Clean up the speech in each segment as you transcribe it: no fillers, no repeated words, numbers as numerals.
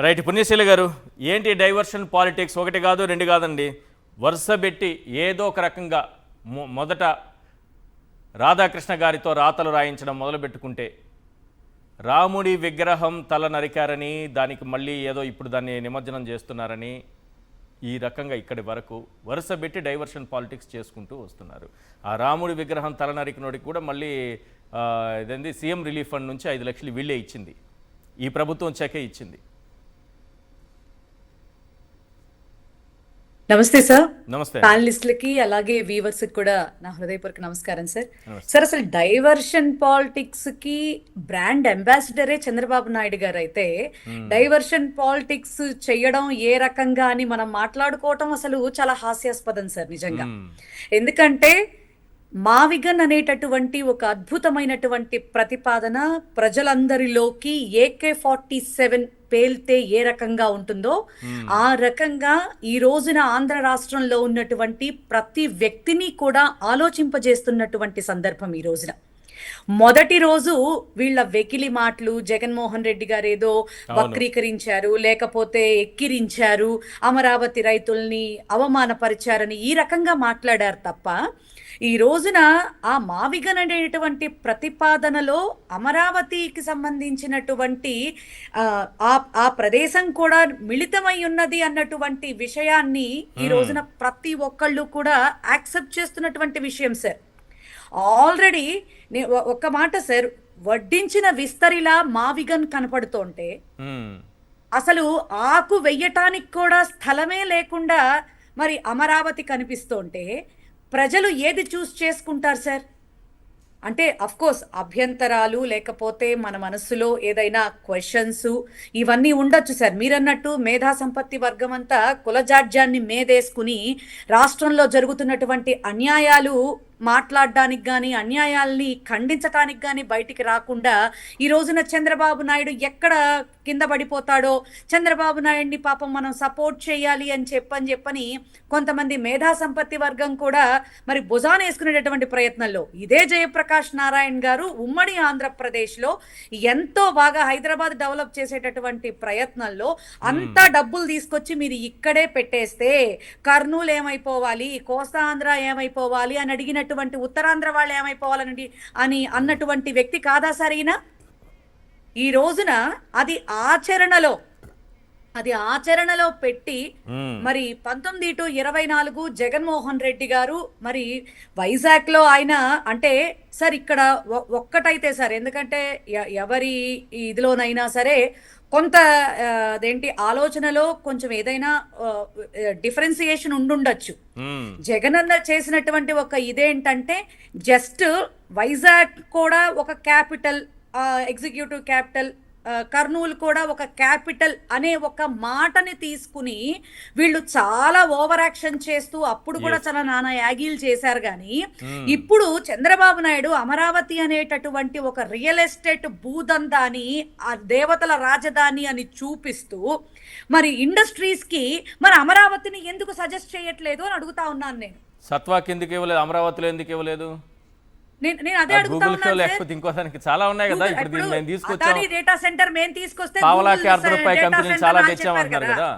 Right పుణ్యశీల గారు, ఏంటి diversion politics? ఒకటి కాదు రెండు కాదండి, వరుస పెట్టి ఏదో ఒక రకంగా మొదట రాధాకృష్ణ గారితో రాతలు రాయించడం మొదలుపెట్టుకుంటే రాముడి విగ్రహం తల నరికారని, దానికి మళ్ళీ ఏదో ఇప్పుడు దాన్ని నిమజ్జనం చేస్తున్నారని, ఈ రకంగా ఇక్కడి వరకు వరుస పెట్టి డైవర్షన్ పాలిటిక్స్ చేసుకుంటూ వస్తున్నారు. ఆ రాముడి విగ్రహం తల నరికినోడికి కూడా మళ్ళీ ఇదేంది సీఎం రిలీఫ్ ఫండ్ నుంచి 5 లక్షలు వీళ్ళే ఇచ్చింది, ఈ ప్రభుత్వం చెకే ఇచ్చింది. నమస్తే సార్. నమస్తే ప్యానలిస్టులకి అలాగే వ్యూవర్స్ కి కూడా నా హృదయపూర్వక నమస్కారం సార్. సార్ అసలు డైవర్షన్ పాలిటిక్స్ కి బ్రాండ్ అంబాసిడరే చంద్రబాబు నాయుడు గారు అయితే డైవర్షన్ పాలిటిక్స్ చేయడం ఏ రకంగా అని మనం మాట్లాడుకోవటం అసలు చాలా హాస్యాస్పదం సార్ నిజంగా. ఎందుకంటే మావిగన్ అనేటటువంటి ఒక అద్భుతమైనటువంటి ప్రతిపాదన ప్రజలందరిలోకి AK-47 పేల్తే ఏ రకంగా ఉంటుందో ఆ రకంగా ఈ రోజున ఆంధ్ర రాష్ట్రంలో ఉన్నటువంటి ప్రతి వ్యక్తిని కూడా ఆలోచింపజేస్తున్నటువంటి సందర్భం ఈ రోజున. మొదటి రోజు వీళ్ళ వెకిలి మాటలు, జగన్మోహన్ రెడ్డి గారు ఏదో వక్రీకరించారు, లేకపోతే ఎక్కిరించారు, అమరావతి రైతుల్ని అవమానపరిచారని ఈ రకంగా మాట్లాడారు తప్ప ఈ రోజున ఆ మావిగన్ అనేటువంటి ప్రతిపాదనలో అమరావతికి సంబంధించినటువంటి ఆ ప్రదేశం కూడా మిళితమై ఉన్నది అన్నటువంటి విషయాన్ని ఈ రోజున ప్రతి ఒక్కళ్ళు కూడా యాక్సెప్ట్ చేస్తున్నటువంటి విషయం సార్. ఆల్రెడీ ఒక్క మాట సార్, వడ్డించిన విస్తరిలా మావిగన్ కనపడుతుంటే అసలు ఆకు వెయ్యటానికి కూడా స్థలమే లేకుండా మరి అమరావతి కనిపిస్తుంటే ప్రజలు ఏది చూస్ చేసుకుంటారు సార్? అంటే అఫ్ కోర్స్ అభ్యంతరాలు లేకపోతే మన మనస్సులో ఏదైనా క్వశ్చన్స్ ఇవన్నీ ఉండొచ్చు సార్. మీరన్నట్టు మేధా సంపత్తి వర్గం అంతా కులజాడ్యాన్ని మేదేసుకుని రాష్ట్రంలో జరుగుతున్నటువంటి అన్యాయాలు మాట్లాడడానికి కానీ అన్యాయాల్ని ఖండించడానికి కానీ బయటికి రాకుండా ఈ రోజున చంద్రబాబు నాయుడు ఎక్కడ కింద పడిపోతాడో, చంద్రబాబు నాయుడిని పాపం మనం సపోర్ట్ చేయాలి అని చెప్పని కొంతమంది మేధా సంపత్తి వర్గం కూడా మరి భుజాన వేసుకునేటటువంటి ప్రయత్నంలో ఇదే జయప్రకాష్ నారాయణ గారు ఉమ్మడి ఆంధ్రప్రదేశ్లో ఎంతో బాగా హైదరాబాద్ డెవలప్ చేసేటటువంటి ప్రయత్నంలో అంతా డబ్బులు తీసుకొచ్చి మీరు ఇక్కడే పెట్టేస్తే కర్నూలు ఏమైపోవాలి, కోస్తా ఆంధ్ర ఏమైపోవాలి అని అడిగినటువంటి ఉత్తరాంధ్ర వాళ్ళు ఏమైపోవాలని అన్నటువంటి వ్యక్తి కాదా సరైనా? ఈ రోజున అది ఆచరణలో పెట్టి మరి 19-24 జగన్మోహన్ రెడ్డి గారు మరి వైజాగ్ లో ఆయన అంటే సార్ ఇక్కడ ఒక్కటైతే సార్, ఎందుకంటే ఎవరి ఇదిలోనైనా సరే కొంత అదేంటి ఆలోచనలో కొంచెం ఏదైనా డిఫరెన్సియేషన్ ఉండుండొచ్చు. జగన్ అన్న చేసినటువంటి ఒక ఇదేంటంటే జస్ట్ వైజాగ్ కూడా ఒక క్యాపిటల్, ఎగ్జిక్యూటివ్ క్యాపిటల్, కర్నూలు కూడా ఒక క్యాపిటల్ అనే ఒక మాటని తీసుకుని వీళ్ళు చాలా ఓవర్ యాక్షన్ చేస్తూ అప్పుడు కూడా చాలా నానా యాగీలు చేశారు. కానీ ఇప్పుడు చంద్రబాబు నాయుడు అమరావతి అనేటటువంటి ఒక రియల్ ఎస్టేట్ భూదందాని, ఆ దేవతల రాజధాని అని చూపిస్తూ మరి ఇండస్ట్రీస్ కి మరి అమరావతిని ఎందుకు సజెస్ట్ చేయట్లేదు అని అడుగుతా ఉన్నాను నేను. సత్వాకి ఎందుకు ఇవ్వలేదు, అమరావతిలో ఎందుకు ఇవ్వలేదు? నేను అదే అడుగుతా ఉన్నాను. లేకపోతే ఇంకోసారికి చాలా ఉన్నాయి కదా. ఇప్పుడు మేము తీసుకొచ్చాం డేటా సెంటర్, మేము తీసుకొస్తే పావలాకి ₹1 కంపెనీలు చాలా తెచ్చామంటున్నారు కదా.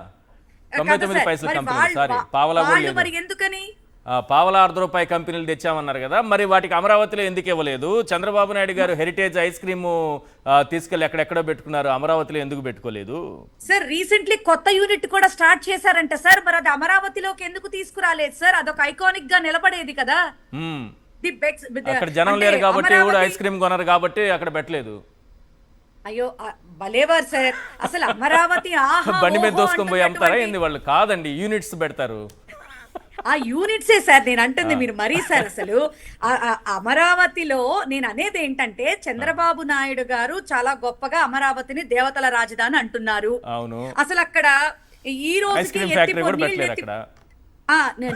99 పైసల కంపెనీ, సారీ పావలా మరి ఎందుకని పావలా ₹1 కంపెనీలు తెచ్చామన్నారు కదా. మరి వాటికి అమరావతిలో ఎందుకు ఇవ్వలేదు? చంద్రబాబు నాయుడు గారు హెరిటేజ్ ఐస్ క్రీమ్ తీసుకెళ్లి ఎక్కడెక్కడో పెట్టుకున్నారు, అమరావతిలో ఎందుకు పెట్టుకోలేదు? సార్ రీసెంట్లీ కొత్త యూనిట్ కూడా స్టార్ట్ చేశారంట సార్, మరి అది అమరావతిలోకి ఎందుకు తీసుకురాలేదు సార్? అదొక ఐకానిక్ గా నిలబడేది కదా. అక్కడ జనం లేరు కాబట్టి కూడా ఐస్ క్రీమ్ కొనరు కాబట్టి అక్కడ పెట్టలేదు. అయ్యో భలేవారు సార్, అసలు అమరావతి బండి మీద దోసుకొని పోయి అమ్ముతారా ఏంది వాళ్ళు? కాదండి, యూనిట్స్ పెడతారు. ఆ యూనిట్సే సార్ నేను అంటుంది. మీరు మరీ సార్ అసలు అమరావతిలో నేను అనేది ఏంటంటే చంద్రబాబు నాయుడు గారు చాలా గొప్పగా అమరావతిని దేవతల రాజధాని అంటున్నారు. అవును, అసలు అక్కడ ఈ రోజుకి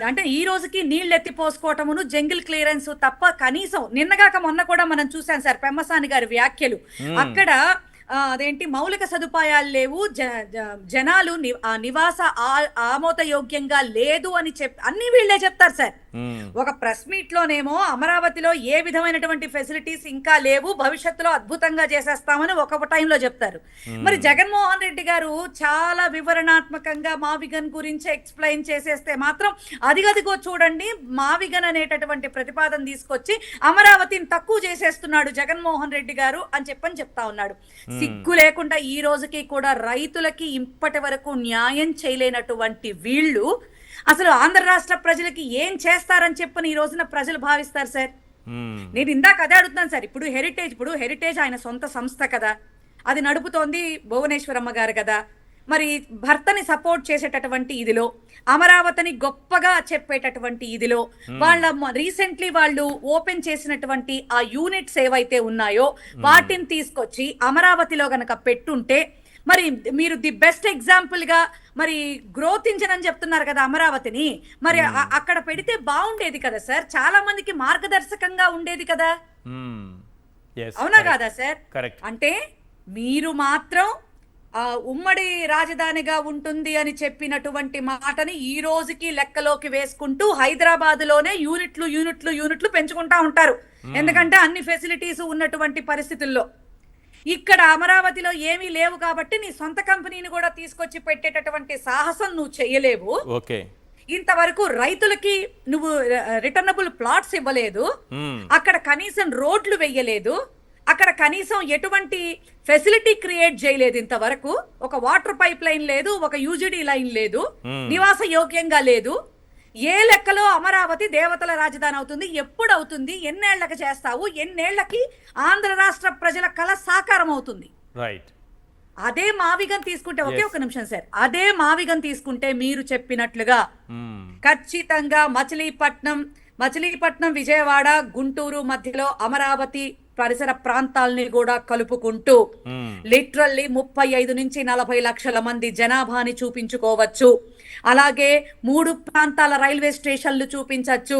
అంటే ఈ రోజుకి నీళ్ళు ఎత్తిపోసుకోవటమును జంగిల్ క్లియరెన్స్ తప్ప కనీసం నిన్నగాక మొన్న కూడా మనం చూసాం సార్ పెమ్మసాని గారి వ్యాఖ్యలు. అక్కడ అదేంటి మౌలిక సదుపాయాలు లేవు, జనాలు నివాస ఆమోదయోగ్యంగా లేదు అని అన్ని వీళ్ళే చెప్తారు సార్. ఒక ప్రెస్ మీట్ లోనేమో అమరావతిలో ఏ విధమైనటువంటి ఫెసిలిటీస్ ఇంకా లేవు, భవిష్యత్తులో అద్భుతంగా చేసేస్తామని ఒక టైంలో చెప్తారు. మరి జగన్మోహన్ రెడ్డి గారు చాలా వివరణాత్మకంగా మావిగన్ గురించి ఎక్స్ప్లెయిన్ చేసేస్తే మాత్రం అదిగదిగో చూడండి మావిగన్ అనేటటువంటి ప్రతిపాదన తీసుకొచ్చి అమరావతిని తక్కువ చేసేస్తున్నాడు జగన్మోహన్ రెడ్డి గారు అని చెప్తా ఉన్నాడు. సిగ్గు లేకుండా ఈ రోజుకి కూడా రైతులకి ఇప్పటి వరకు న్యాయం చేయలేనటువంటి వీళ్ళు అసలు ఆంధ్ర రాష్ట్ర ప్రజలకి ఏం చేస్తారని చెప్పని ఈ రోజున ప్రజలు భావిస్తారు సార్. నేను ఇందాక అదే అడుగుతున్నాను సార్. ఇప్పుడు హెరిటేజ్ ఆయన సొంత సంస్థ కదా, అది నడుపుతోంది భువనేశ్వరమ్మ గారు కదా. మరి భర్తని సపోర్ట్ చేసేటటువంటి ఇదిలో, అమరావతిని గొప్పగా చెప్పేటటువంటి ఇదిలో రీసెంట్లీ వాళ్ళు ఓపెన్ చేసినటువంటి ఆ యూనిట్స్ ఏవైతే ఉన్నాయో వాటిని తీసుకొచ్చి అమరావతిలో గనక పెట్టుంటే, మరి మీరు ది బెస్ట్ ఎగ్జాంపుల్ గా మరి గ్రోత్ ఇంజన్ అని చెప్తున్నారు కదా అమరావతిని, మరి అక్కడ పెడితే బాగుండేది కదా సార్, చాలా మందికి మార్గదర్శకంగా ఉండేది కదా. అవునా కాదా సార్? అంటే మీరు మాత్రం ఉమ్మడి రాజధానిగా ఉంటుంది అని చెప్పినటువంటి మాటని ఈ రోజుకి లెక్కలోకి వేసుకుంటూ హైదరాబాద్ లోనే యూనిట్లు పెంచుకుంటా ఉంటారు. ఎందుకంటే అన్ని ఫెసిలిటీస్ ఉన్నటువంటి పరిస్థితుల్లో ఇక్కడ అమరావతిలో ఏమీ లేవు కాబట్టి నీ సొంత కంపెనీని కూడా తీసుకొచ్చి పెట్టేటటువంటి సాహసం నువ్వు చేయలేవు. ఇంతవరకు రైతులకి నువ్వు రిటర్నబుల్ ప్లాట్స్ ఇవ్వలేదు, అక్కడ కనీసం రోడ్లు వెయ్యలేదు, అక్కడ కనీసం ఎటువంటి ఫెసిలిటీ క్రియేట్ చేయలేదు. ఇంతవరకు ఒక వాటర్ పైప్ లైన్ లేదు, ఒక యూజిడి లైన్ లేదు, నివాస యోగ్యంగా లేదు. ఏ లెక్కలో అమరావతి దేవతల రాజధాని అవుతుంది? ఎప్పుడు అవుతుంది? ఎన్నేళ్లకు చేస్తావు? ఎన్నేళ్లకి ఆంధ్ర రాష్ట్ర ప్రజల కళ సాకారం అవుతుంది? అదే మావిగన్ తీసుకుంటే, ఒకే ఒక నిమిషం సార్, అదే మావిగన్ తీసుకుంటే మీరు చెప్పినట్లుగా ఖచ్చితంగా మచిలీపట్నం విజయవాడ గుంటూరు మధ్యలో అమరావతి పరిసర ప్రాంతాలని కూడా కలుపుకుంటూ లిటరల్లీ 35 నుంచి 40 లక్షల మంది జనాభాని చూపించుకోవచ్చు. అలాగే 3 ప్రాంతాల రైల్వే స్టేషన్లు చూపించవచ్చు,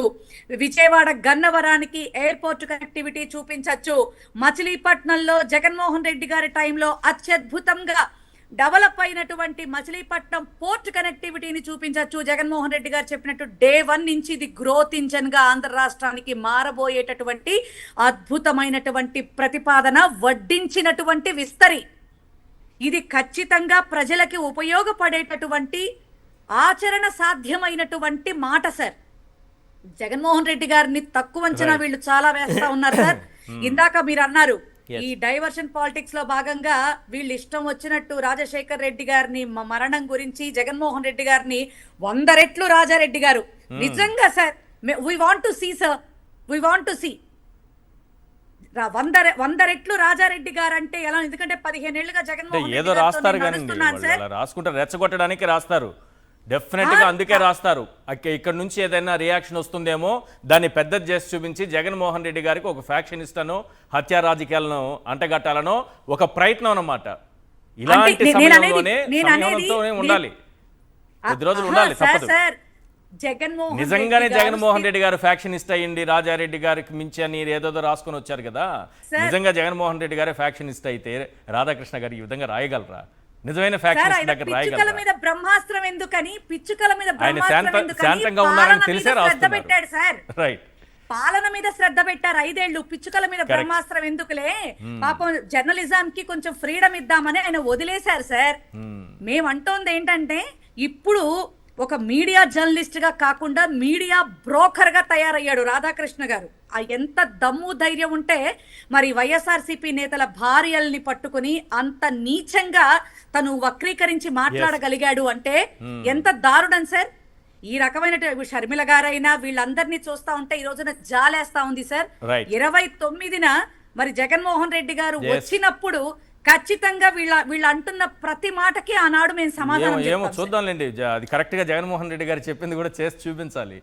విజయవాడ గన్నవరానికి ఎయిర్పోర్ట్ కనెక్టివిటీ చూపించవచ్చు, మచిలీపట్నంలో జగన్మోహన్ రెడ్డి గారి టైంలో అత్యద్భుతంగా డెవలప్ అయినటువంటి మచిలీపట్నం పోర్ట్ కనెక్టివిటీని చూపించవచ్చు. జగన్మోహన్ రెడ్డి గారు చెప్పినట్టు డే 1 నుంచి ఇది గ్రోత్ ఇంజన్ గా ఆంధ్ర రాష్ట్రానికి మారబోయేటటువంటి అద్భుతమైనటువంటి ప్రతిపాదన, వడ్డించినటువంటి విస్తరి. ఇది ఖచ్చితంగా ప్రజలకి ఉపయోగపడేటటువంటి ఆచరణ సాధ్యమైనటువంటి మాట సార్. జగన్మోహన్ రెడ్డి గారిని తక్కువ అంచనా వీళ్ళు చాలా వేస్తా ఉన్నారు సార్. ఇందాక మీరు అన్నారు ఈ డైవర్షన్ పాలిటిక్స్ లో భాగంగా వీళ్ళు ఇష్టం వచ్చినట్టు రాజశేఖర్ రెడ్డి గారిని మరణం గురించి, జగన్మోహన్ రెడ్డి గారిని 100 రెట్లు రాజారెడ్డి గారు. నిజంగా sir, we want to see sir, we want to see 100 రెట్లు రాజారెడ్డి గారు అంటే ఎలా? ఎందుకంటే 15 ఏళ్లుగా జగన్మోహన్ ఏదో రాస్తారు కానీ రాసుకుంటారు, రెచ్చగొట్టడానికి రాస్తారు, డెఫినెట్ గా అందుకే రాస్తారు. ఇక్కడ నుంచి ఏదైనా రియాక్షన్ వస్తుందేమో దాన్ని పెద్దది చేసి చూపించి జగన్మోహన్ రెడ్డి గారికి ఒక ఫ్యాక్షనిస్టనో హత్యా రాజకీయాలను అంటగట్టాలనో ఒక ప్రయత్నం అన్నమాట. ఇలాంటి సమయంలోనే సంయమనంతోనే ఉండాలి, కొద్ది రోజులు ఉండాలి, తప్పదు. నిజంగానే జగన్మోహన్ రెడ్డి గారు ఫ్యాక్షనిస్ట్ అయ్యింది రాజారెడ్డి గారికి మించి అని ఏదో రాసుకొని వచ్చారు కదా. నిజంగా జగన్మోహన్ రెడ్డి గారే ఫ్యాక్షనిస్ట్ అయితే రాధాకృష్ణ గారు ఈ విధంగా రాయగలరా? నిజమైన పిచ్చుకల మీద బ్రహ్మాస్త్రం ఎందుకని, పిచ్చుకల మీద శాంతంగా ఉన్నారని తెలిసే పెట్టాడు సార్. పాలన మీద శ్రద్ధ పెట్టారు 5 ఏళ్లు, పిచ్చుకల మీద బ్రహ్మాస్త్రం ఎందుకులే, పాపం జర్నలిజానికి కొంచెం ఫ్రీడమ్ ఇద్దామని ఆయన వదిలేశారు సార్. మేమంటోంది ఏంటంటే ఇప్పుడు ఒక మీడియా జర్నలిస్ట్ గా కాకుండా మీడియా బ్రోకర్ గా తయారయ్యాడు రాధాకృష్ణ గారు. ఎంత దమ్ము ధైర్యం ఉంటే మరి వైఎస్ఆర్సీపీ నేతల భార్యల్ని పట్టుకుని అంత నీచంగా తను వక్రీకరించి మాట్లాడగలిగాడు అంటే ఎంత దారుణం సార్. ఈ రకమైన షర్మిల గారైనా వీళ్ళందరినీ చూస్తా ఉంటే ఈ రోజున జాలేస్తా ఉంది సార్. 29న మరి జగన్మోహన్ రెడ్డి గారు వచ్చినప్పుడు ఖచ్చితంగా వీళ్ళు అంటున్న ప్రతి మాటకి ఆనాడు మేము సమాధానం చూద్దాంలేండి. అది కరెక్ట్ గా జగన్మోహన్ రెడ్డి గారు చెప్పింది కూడా చేసి చూపించాలి.